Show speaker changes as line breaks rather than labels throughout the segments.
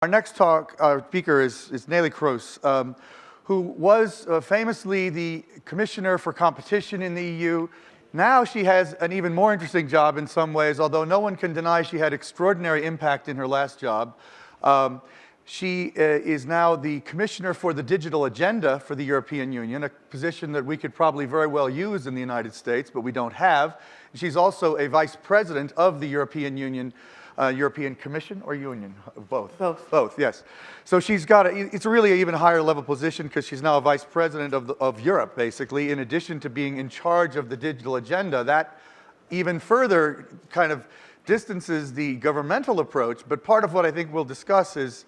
Our next speaker is Neelie Kroes, who was famously the Commissioner for Competition in the EU. Now she has an even more interesting job in some ways, although no one can deny she had extraordinary impact in her last job. She is now the Commissioner for the Digital Agenda for the European Union, a position that we could probably very well use in the United States, but we don't have. She's also a Vice President of the European Union, European Commission or Union? Both.
Both.
Both, yes. So she's got it's really an even higher level position because she's now a Vice President of Europe, basically, in addition to being in charge of the digital agenda. That even further kind of distances the governmental approach, but part of what I think we'll discuss is,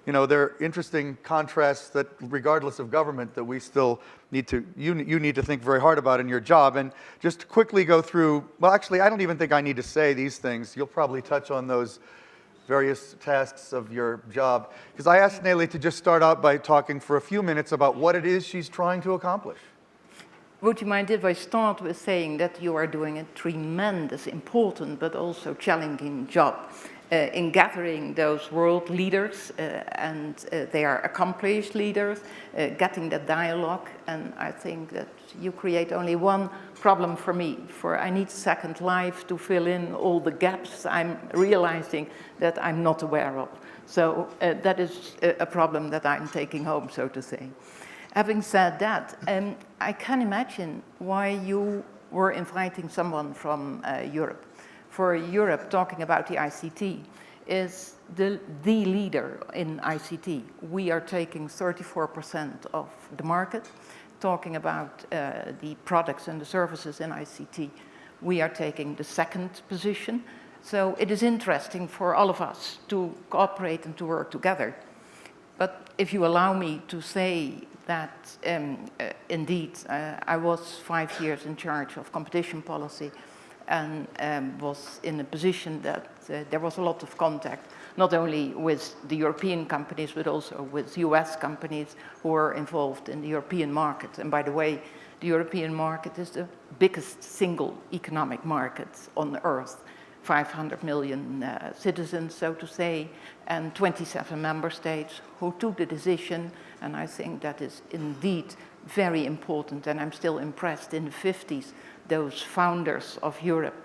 you know, there are interesting contrasts that, regardless of government, that we still need to, you need to think very hard about in your job. And just to quickly go through, well, actually, I don't even think I need to say these things. You'll probably touch on those various tasks of your job. Because I asked Neelie to just start out by talking for a few minutes about what it is she's trying to accomplish.
Would you mind if I start with saying that you are doing a tremendous, important, but also challenging job in gathering those world leaders, and they are accomplished leaders, getting that dialogue, and I think that you create only one problem for me, for I need second life to fill in all the gaps I'm realizing that I'm not aware of. So that is a problem that I'm taking home, so to say. Having said that, I can imagine why you were inviting someone from Europe. For Europe, talking about the ICT is the leader in ICT. We are taking 34% of the market. Talking about the products and the services in ICT, we are taking the second position. So it is interesting for all of us to cooperate and to work together. But if you allow me to say that indeed I was 5 years in charge of competition policy, and was in a position that there was a lot of contact, not only with the European companies, but also with US companies who were involved in the European market. And by the way, the European market is the biggest single economic market on earth. 500 million citizens, so to say, and 27 member states who took the decision, and I think that is indeed very important, and I'm still impressed. In the 50s, those founders of Europe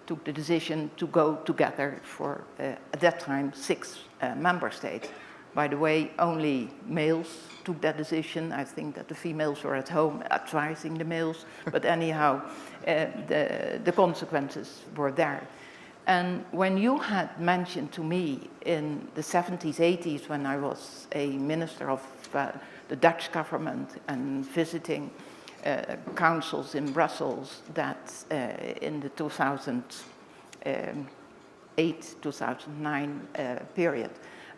took the decision to go together for, at that time, 6 member states. By the way, only males took that decision. I think that the females were at home advising the males, but anyhow, the consequences were there. And when you had mentioned to me in the 70s, 80s, when I was a minister of the Dutch government and visiting councils in Brussels, that in the 2008-2009 period,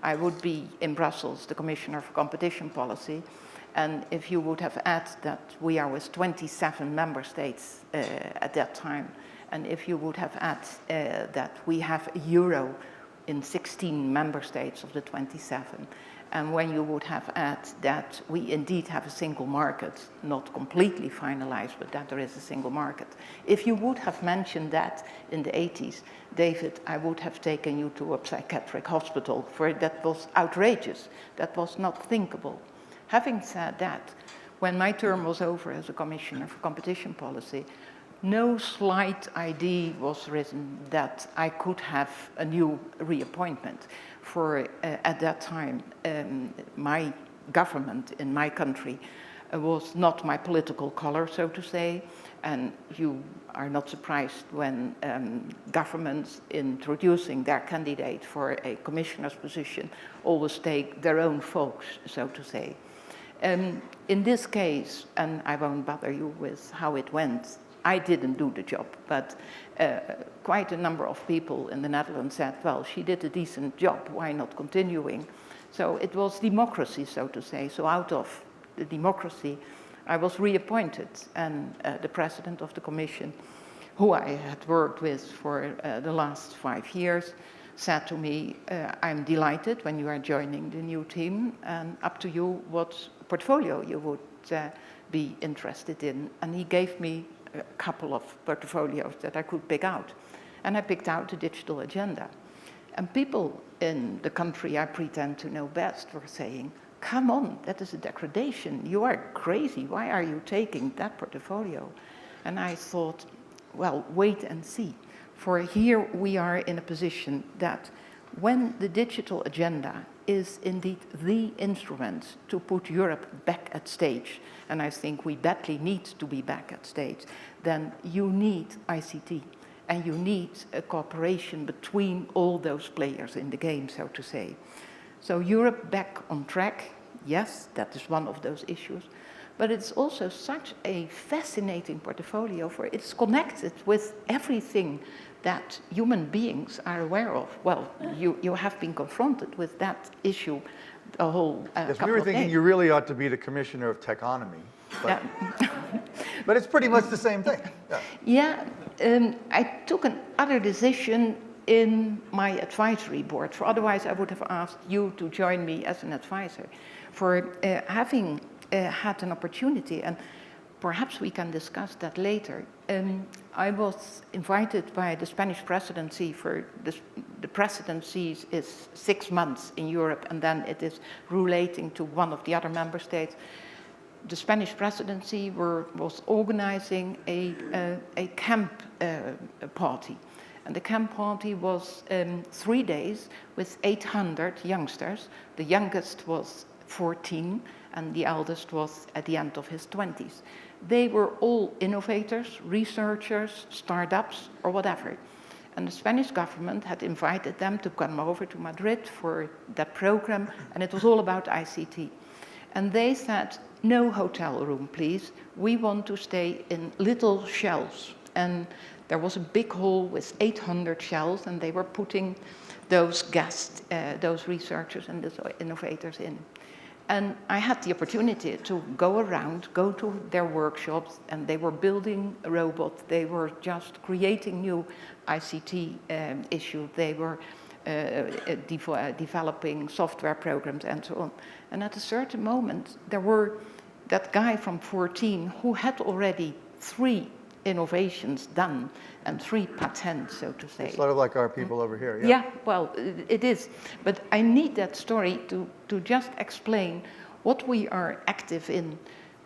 I would be in Brussels, the Commissioner for Competition Policy, and if you would have added that we are with 27 member states at that time, and if you would have added that we have a euro in 16 member states of the 27, and when you would have added that we indeed have a single market, not completely finalized, but that there is a single market. If you would have mentioned that in the 80s, David, I would have taken you to a psychiatric hospital, for that was outrageous. That was not thinkable. Having said that, when my term was over as a Commissioner for Competition Policy, no slight idea was risen that I could have a new reappointment. For at that time, my government in my country was not my political color, so to say, and you are not surprised when governments introducing their candidate for a commissioner's position always take their own folks, so to say. In this case, and I won't bother you with how it went, I didn't do the job, but quite a number of people in the Netherlands said, well, she did a decent job, why not continuing? So it was democracy, so to say. So out of the democracy, I was reappointed, and the president of the commission, who I had worked with for the last 5 years, said to me, I'm delighted when you are joining the new team, and up to you what portfolio you would be interested in. And he gave me a couple of portfolios that I could pick out. And I picked out the digital agenda. And people in the country I pretend to know best were saying, come on, that is a degradation. You are crazy. Why are you taking that portfolio? And I thought, well, wait and see. For here we are in a position that when the digital agenda is indeed the instrument to put Europe back at stage, and I think we badly need to be back at stage, then you need ICT. And you need a cooperation between all those players in the game, so to say. So Europe back on track, yes, that is one of those issues. But it's also such a fascinating portfolio, for it's connected with everything that human beings are aware of. Well, you have been confronted with that issue the whole
yes,
couple
we were
of
thinking
days.
you really ought to be the commissioner of Techonomy. But,
Yeah.
but it's pretty much the same thing. Yeah.
Yeah, I took another decision in my advisory board. For otherwise, I would have asked you to join me as an advisor. For having had an opportunity, and perhaps we can discuss that later. I was invited by the Spanish presidency for this, the presidency is 6 months in Europe, and then it is relating to one of the other member states. The Spanish presidency was organizing a camp party. And the camp party was 3 days with 800 youngsters. The youngest was 14 and the eldest was at the end of his 20s. They were all innovators, researchers, startups, or whatever. And the Spanish government had invited them to come over to Madrid for that program, and it was all about ICT. And they said, no hotel room, please. We want to stay in little shells. And there was a big hall with 800 shells, and they were putting those guests, those researchers and those innovators in. And I had the opportunity to go around, go to their workshops, and they were building a robot. They were just creating new ICT issues. They were developing software programs and so on. And at a certain moment, there were that guy from 14 who had already 3 innovations done and 3 patents, so to say.
It's sort of like our people over here.
Yeah, well, it is. But I need that story to just explain what we are active in.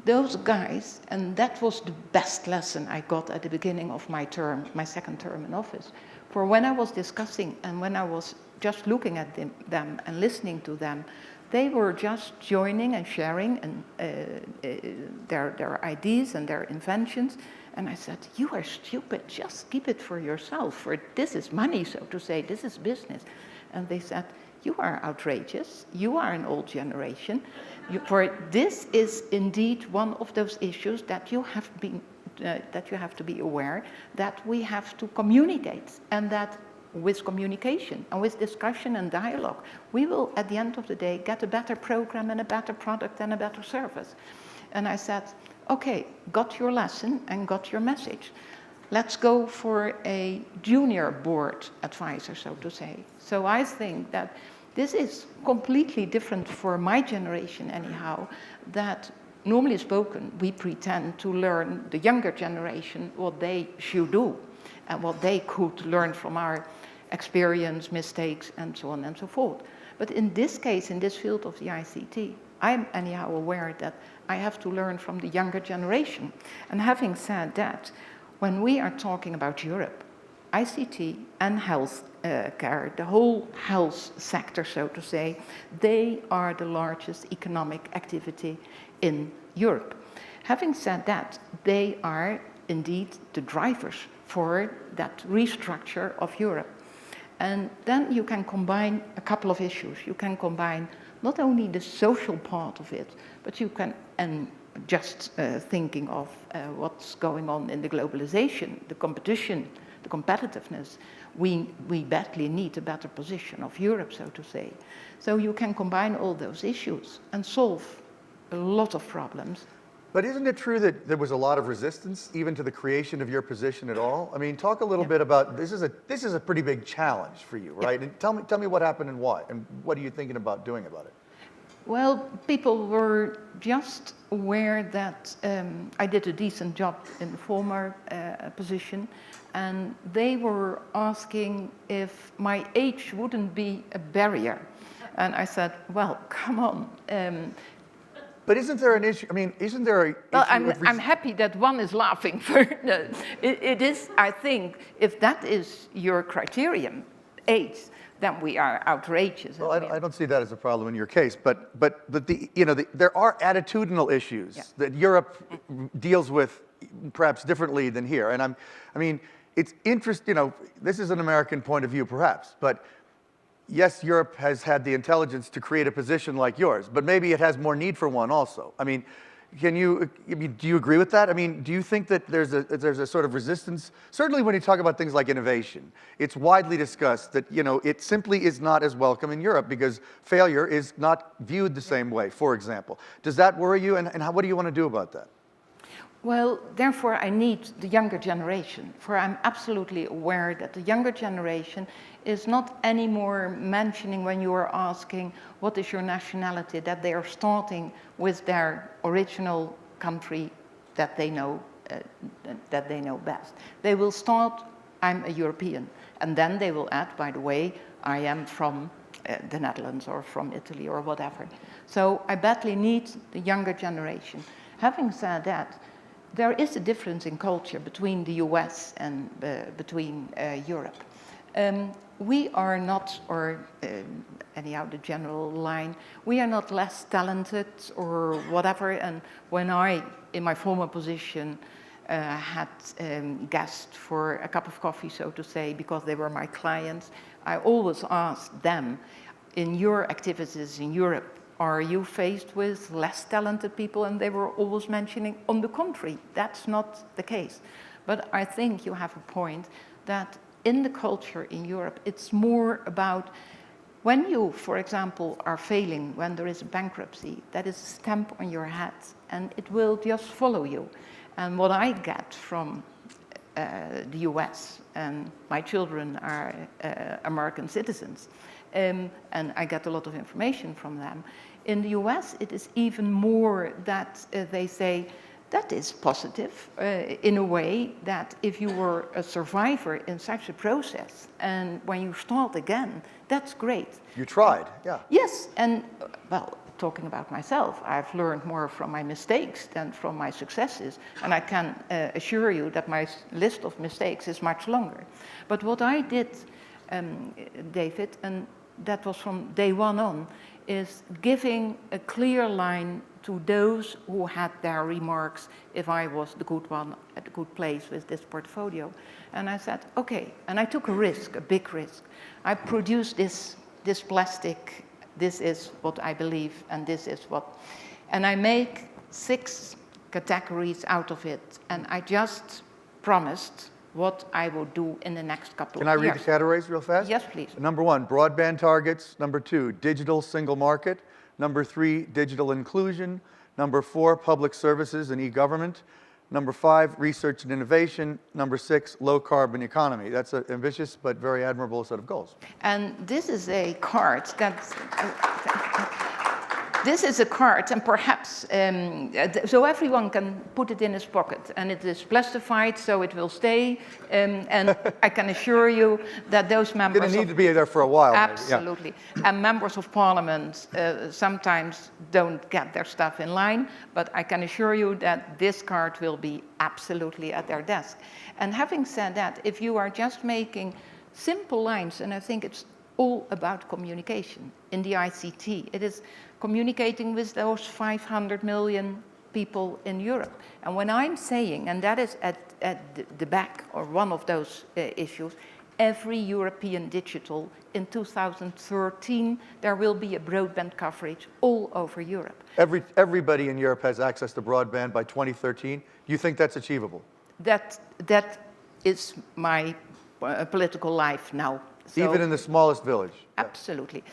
Those guys, and that was the best lesson I got at the beginning of my term, my second term in office. For when I was discussing and when I was just looking at them and listening to them, they were just joining and sharing and, their ideas and their inventions. And I said, you are stupid, just keep it for yourself, for this is money, so to say, this is business. And they said, you are outrageous, you are an old generation, for this is indeed one of those issues that you have to be aware that we have to communicate, and that with communication and with discussion and dialogue, we will at the end of the day get a better program and a better product and a better service. And I said, okay, got your lesson and got your message. Let's go for a junior board advisor, so to say. So I think that this is completely different for my generation anyhow, that normally spoken, we pretend to learn the younger generation what they should do and what they could learn from our experience, mistakes, and so on and so forth. But in this case, in this field of the ICT, I'm anyhow aware that I have to learn from the younger generation. And having said that, when we are talking about Europe, ICT and health care, the whole health sector, so to say, they are the largest economic activity in Europe. Having said that, they are indeed the drivers for that restructure of Europe. And then you can combine a couple of issues. You can combine not only the social part of it, but you can, and just thinking of what's going on in the globalization, the competition, the competitiveness, we badly need a better position of Europe, so to say. So you can combine all those issues and solve a lot of problems.
But isn't it true that there was a lot of resistance even to the creation of your position at all? I mean, talk a little bit about, this is a pretty big challenge for you, right? And tell me what happened and why, and what are you thinking about doing about it?
Well, people were just aware that I did a decent job in the former position, and they were asking if my age wouldn't be a barrier. And I said, well, come on.
But isn't there an issue? I mean, isn't there a
Well,
issue
I'm happy that one is laughing. It is, I think, if that is your criterion, age, then we are outrageous.
Well, I don't see that as a problem in your case, but there are attitudinal issues that Europe deals with perhaps differently than here. And I mean, it's interesting, this is an American point of view perhaps, but yes, Europe has had the intelligence to create a position like yours, but maybe it has more need for one also. I mean, do you agree with that? I mean, do you think that there's a sort of resistance? Certainly when you talk about things like innovation, it's widely discussed that, it simply is not as welcome in Europe because failure is not viewed the same way, for example. Does that worry you, and what do you want to do about that?
Well, therefore I need the younger generation, for I'm absolutely aware that the younger generation is not anymore mentioning when you are asking what is your nationality, that they are starting with their original country that they know best. They will start, I'm a European, and then they will add, by the way, I am from the Netherlands or from Italy or whatever. So I badly need the younger generation. Having said that, there is a difference in culture between the US and between Europe. We are not, or anyhow the general line, we are not less talented or whatever. And when I, in my former position, had guests for a cup of coffee, so to say, because they were my clients, I always asked them, in your activities in Europe, are you faced with less talented people? And they were always mentioning, on the contrary, that's not the case. But I think you have a point that in the culture in Europe, it's more about when you, for example, are failing, when there is a bankruptcy, that is a stamp on your head, and it will just follow you. And what I get from the US, and my children are American citizens, and I get a lot of information from them. In the US, it is even more that they say, that is positive in a way that if you were a survivor in such a process, and when you start again, that's great.
You tried, yeah.
Yes, and well, talking about myself, I've learned more from my mistakes than from my successes, and I can assure you that my list of mistakes is much longer. But what I did, David, and that was from day one on, is giving a clear line to those who had their remarks if I was the good one at a good place with this portfolio. And I said, okay, and I took a risk, a big risk. I produced this plastic, this is what I believe, and this is what, and I make 6 categories out of it, and I just promised what I will do in the next couple of years.
Can I read the categories real fast?
Yes, please.
Number 1, broadband targets. Number 2, digital single market. Number 3, digital inclusion. Number 4, public services and e-government. Number 5, research and innovation. Number 6, low carbon economy. That's an ambitious but very admirable set of goals.
And this is a card that's... This is a card, and perhaps, so everyone can put it in his pocket, and it is plastified, so it will stay, and I can assure you that those members...
It's going to need to be there for a while.
Absolutely. Maybe, yeah. And members of parliament sometimes don't get their stuff in line, but I can assure you that this card will be absolutely at their desk. And having said that, if you are just making simple lines, and I think it's all about communication in the ICT, it is communicating with those 500 million people in Europe. And when I'm saying, and that is at the back, or one of those issues, every European digital in 2013, there will be a broadband coverage all over Europe.
Everybody in Europe has access to broadband by 2013. Do you think that's achievable?
That is my political life now. So,
even in the smallest village?
Absolutely.